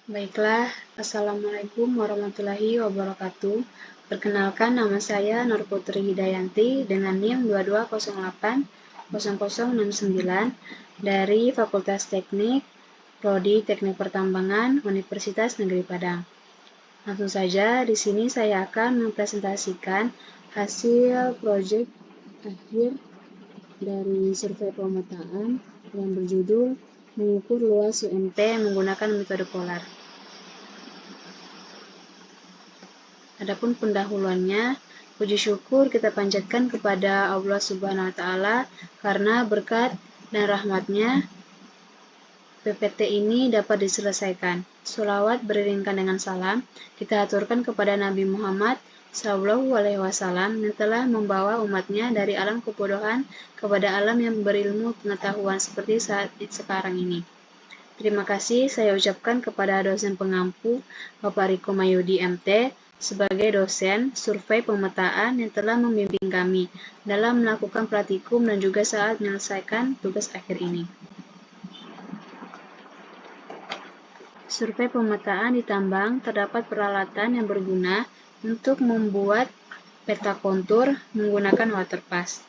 Baiklah, Assalamualaikum warahmatullahi wabarakatuh. Perkenalkan, nama saya Nur Putri Hidayanti dengan NIM 22080069 dari Fakultas Teknik, Prodi Teknik Pertambangan, Universitas Negeri Padang. Langsung saja, di sini saya akan mempresentasikan hasil proyek akhir dari survei pemetaan yang berjudul mengukur luas UMT menggunakan metode polar. Adapun pendahuluannya, puji syukur kita panjatkan kepada Allah Subhanahu wa Ta'ala karena berkat dan rahmatnya PPT ini dapat diselesaikan. Sholawat beriringkan dengan salam kita aturkan kepada Nabi Muhammad SAW yang telah membawa umatnya dari alam kebodohan kepada alam yang berilmu pengetahuan seperti saat sekarang ini. Terima kasih saya ucapkan kepada dosen pengampu Bapak Riko Mayudi MT sebagai dosen survei pemetaan yang telah membimbing kami dalam melakukan praktikum dan juga saat menyelesaikan tugas akhir ini. Survei pemetaan di tambang terdapat peralatan yang berguna untuk membuat peta kontur menggunakan waterpass.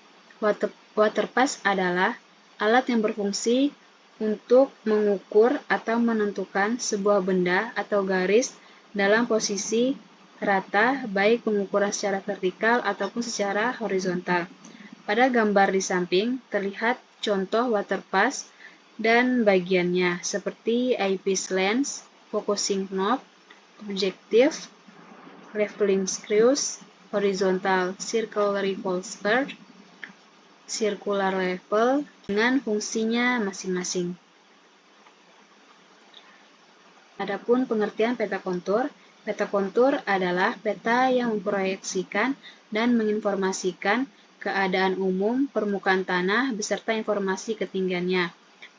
Waterpass adalah alat yang berfungsi untuk mengukur atau menentukan sebuah benda atau garis dalam posisi rata, baik pengukuran secara vertikal ataupun secara horizontal. Pada gambar di samping terlihat contoh waterpass dan bagiannya seperti eyepiece lens, focusing knob, objective, leveling screws, horizontal circle revolver, circular level dengan fungsinya masing-masing. Adapun pengertian peta kontur adalah peta yang memproyeksikan dan menginformasikan keadaan umum permukaan tanah beserta informasi ketinggiannya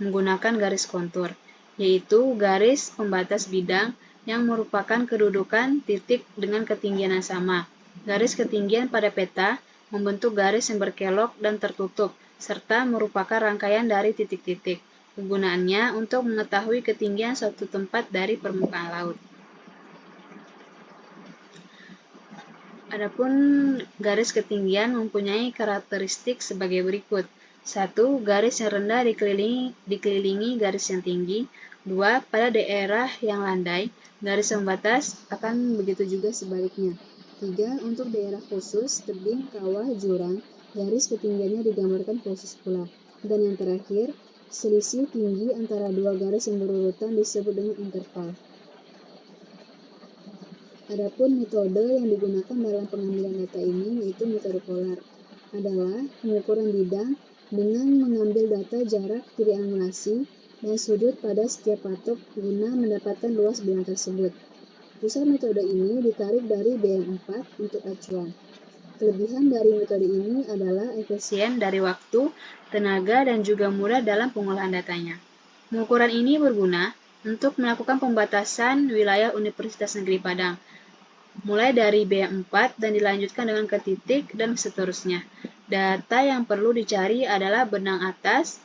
menggunakan garis kontur, yaitu garis pembatas bidang yang merupakan kedudukan titik dengan ketinggian yang sama. Garis ketinggian pada peta membentuk garis yang berkelok dan tertutup, serta merupakan rangkaian dari titik-titik. Kegunaannya untuk mengetahui ketinggian suatu tempat dari permukaan laut. Adapun garis ketinggian mempunyai karakteristik sebagai berikut. 1. Garis yang rendah dikelilingi garis yang tinggi. 2. Pada daerah yang landai, garis pembatas akan begitu juga sebaliknya. 3. Untuk daerah khusus, tebing, kawah, jurang, garis ketinggiannya digambarkan khusus pula. Dan yang terakhir, selisih tinggi antara dua garis yang berurutan disebut dengan interval. Adapun metode yang digunakan dalam pengambilan data ini yaitu metode polar adalah pengukuran bidang dengan mengambil data jarak triangulasi dan sudut pada setiap patok guna mendapatkan luas bidang tersebut. Pusat metode ini ditarik dari BM4 untuk acuan. Kelebihan dari metode ini adalah efisien dari waktu, tenaga, dan juga mudah dalam pengolahan datanya. Pengukuran ini berguna untuk melakukan pembatasan wilayah Universitas Negeri Padang, mulai dari BM4 dan dilanjutkan dengan ke titik dan seterusnya. Data yang perlu dicari adalah benang atas,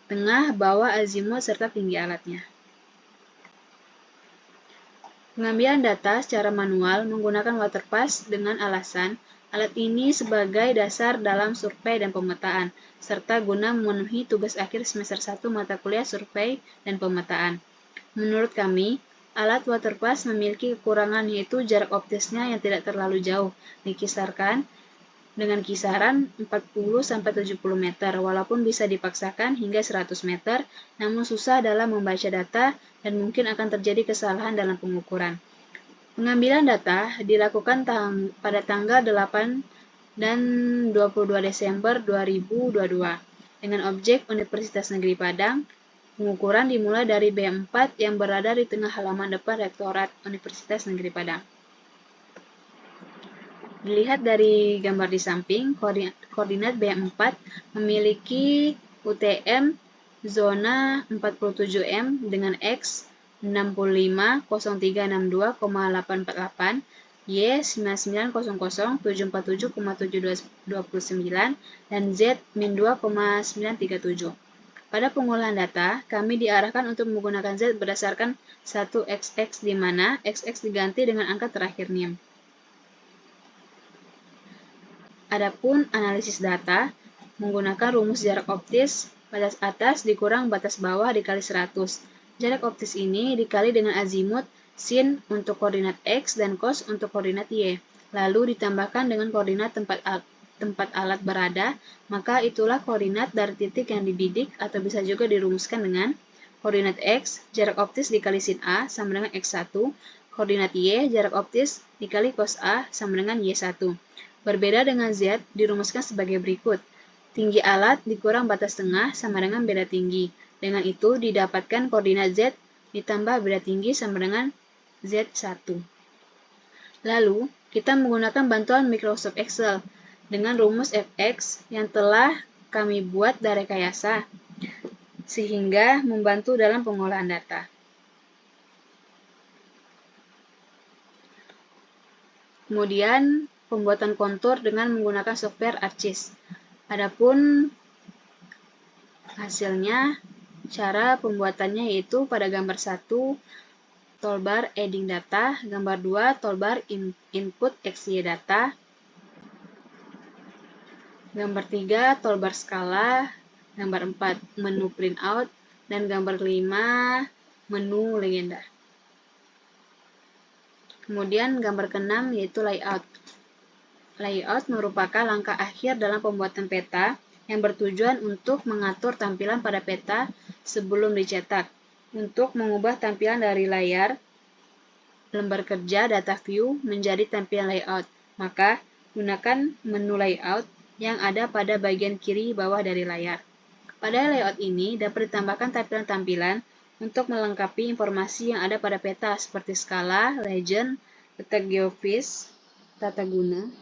tengah, bawah, azimut, serta tinggi alatnya. Pengambilan data secara manual menggunakan waterpass dengan alasan alat ini sebagai dasar dalam survei dan pemetaan, serta guna memenuhi tugas akhir semester 1 mata kuliah survei dan pemetaan. Menurut kami, alat waterpass memiliki kekurangan yaitu jarak optisnya yang tidak terlalu jauh, dikisarkan dengan kisaran 40-70 meter, walaupun bisa dipaksakan hingga 100 meter, namun susah dalam membaca data dan mungkin akan terjadi kesalahan dalam pengukuran. Pengambilan data dilakukan pada tanggal 8 dan 22 Desember 2022 dengan objek Universitas Negeri Padang. Pengukuran dimulai dari BM4 yang berada di tengah halaman depan Rektorat Universitas Negeri Padang. Dilihat dari gambar di samping, koordinat BM4 memiliki UTM zona 47M dengan X 650362,848, Y 9900747729 dan Z min 2,937. Pada pengolahan data, kami diarahkan untuk menggunakan Z berdasarkan 1XX di mana XX diganti dengan angka terakhir NIM. Adapun analisis data, menggunakan rumus jarak optis, batas atas dikurang batas bawah dikali 100. Jarak optis ini dikali dengan azimut, sin untuk koordinat X dan cos untuk koordinat Y. Lalu ditambahkan dengan koordinat tempat alat berada, maka itulah koordinat dari titik yang dibidik atau bisa juga dirumuskan dengan koordinat X, jarak optis dikali sin A sama dengan X1, koordinat Y, jarak optis dikali cos A sama dengan Y1. Berbeda dengan Z, dirumuskan sebagai berikut. Tinggi alat dikurang batas tengah sama dengan beda tinggi. Dengan itu, didapatkan koordinat Z ditambah beda tinggi sama dengan Z1. Lalu, kita menggunakan bantuan Microsoft Excel dengan rumus fx yang telah kami buat dari rekayasa, sehingga membantu dalam pengolahan data. Kemudian, pembuatan kontur dengan menggunakan software ArcGIS. Adapun hasilnya, cara pembuatannya yaitu pada gambar 1, toolbar adding data, gambar 2, toolbar input XY data, gambar 3, toolbar skala, gambar 4, menu printout, dan gambar 5, menu legenda. Kemudian gambar ke-6 yaitu layout. Layout merupakan langkah akhir dalam pembuatan peta yang bertujuan untuk mengatur tampilan pada peta sebelum dicetak. Untuk mengubah tampilan dari layar lembar kerja data view menjadi tampilan layout, maka gunakan menu layout yang ada pada bagian kiri bawah dari layar. Pada layout ini dapat ditambahkan tampilan-tampilan untuk melengkapi informasi yang ada pada peta seperti skala, legend, letak geofis, tata guna,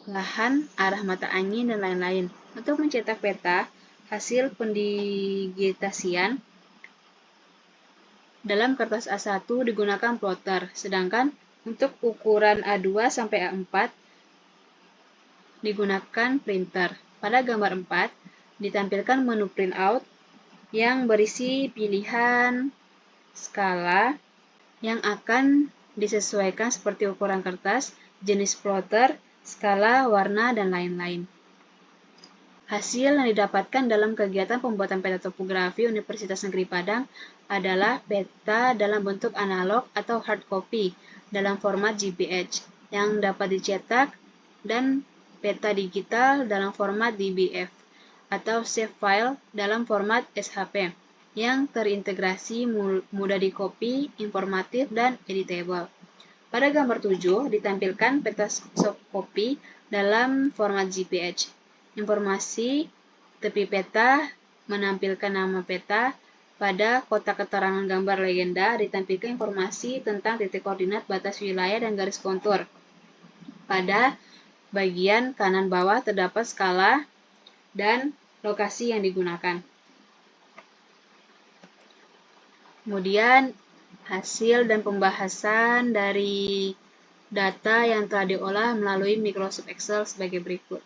lahan, arah mata angin, dan lain-lain. Untuk mencetak peta, hasil pendigitasian dalam kertas A1 digunakan plotter, sedangkan untuk ukuran A2 sampai A4 digunakan printer. Pada gambar 4, ditampilkan menu printout yang berisi pilihan skala yang akan disesuaikan seperti ukuran kertas, jenis plotter, skala, warna, dan lain-lain. Hasil yang didapatkan dalam kegiatan pembuatan peta topografi Universitas Negeri Padang adalah peta dalam bentuk analog atau hard copy dalam format GPH yang dapat dicetak dan peta digital dalam format DBF atau save file dalam format SHP yang terintegrasi, mudah di-copy, informatif, dan editable. Pada gambar 7 ditampilkan peta soft copy dalam format GPH. Informasi tepi peta menampilkan nama peta. Pada kotak keterangan gambar legenda ditampilkan informasi tentang titik koordinat batas wilayah dan garis kontur. Pada bagian kanan bawah terdapat skala dan lokasi yang digunakan. Kemudian hasil dan pembahasan dari data yang telah diolah melalui Microsoft Excel sebagai berikut.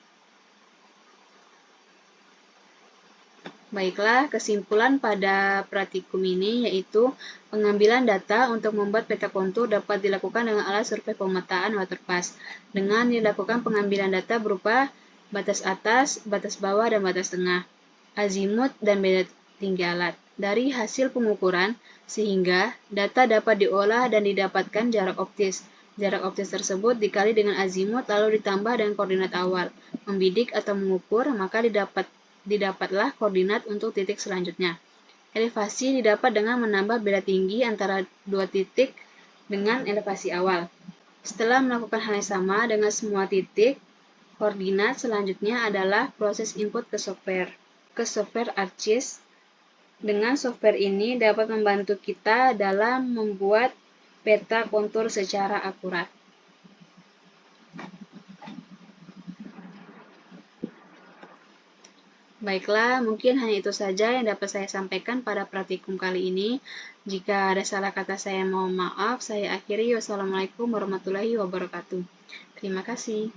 Baiklah, kesimpulan pada praktikum ini yaitu pengambilan data untuk membuat peta kontur dapat dilakukan dengan alat survei pemetaan waterpass dengan dilakukan pengambilan data berupa batas atas, batas bawah, dan batas tengah, azimut, dan beda tinggi alat. Dari hasil pengukuran, sehingga data dapat diolah dan didapatkan jarak optis. Jarak optis tersebut dikali dengan azimut lalu ditambah dengan koordinat awal. Membidik atau mengukur, maka didapatlah koordinat untuk titik selanjutnya. Elevasi didapat dengan menambah beda tinggi antara dua titik dengan elevasi awal. Setelah melakukan hal yang sama dengan semua titik, koordinat selanjutnya adalah proses input ke software ArcGIS. Dengan software ini dapat membantu kita dalam membuat peta kontur secara akurat. Baiklah, mungkin hanya itu saja yang dapat saya sampaikan pada praktikum kali ini. Jika ada salah kata saya mohon maaf. Saya akhiri. Wassalamualaikum warahmatullahi wabarakatuh. Terima kasih.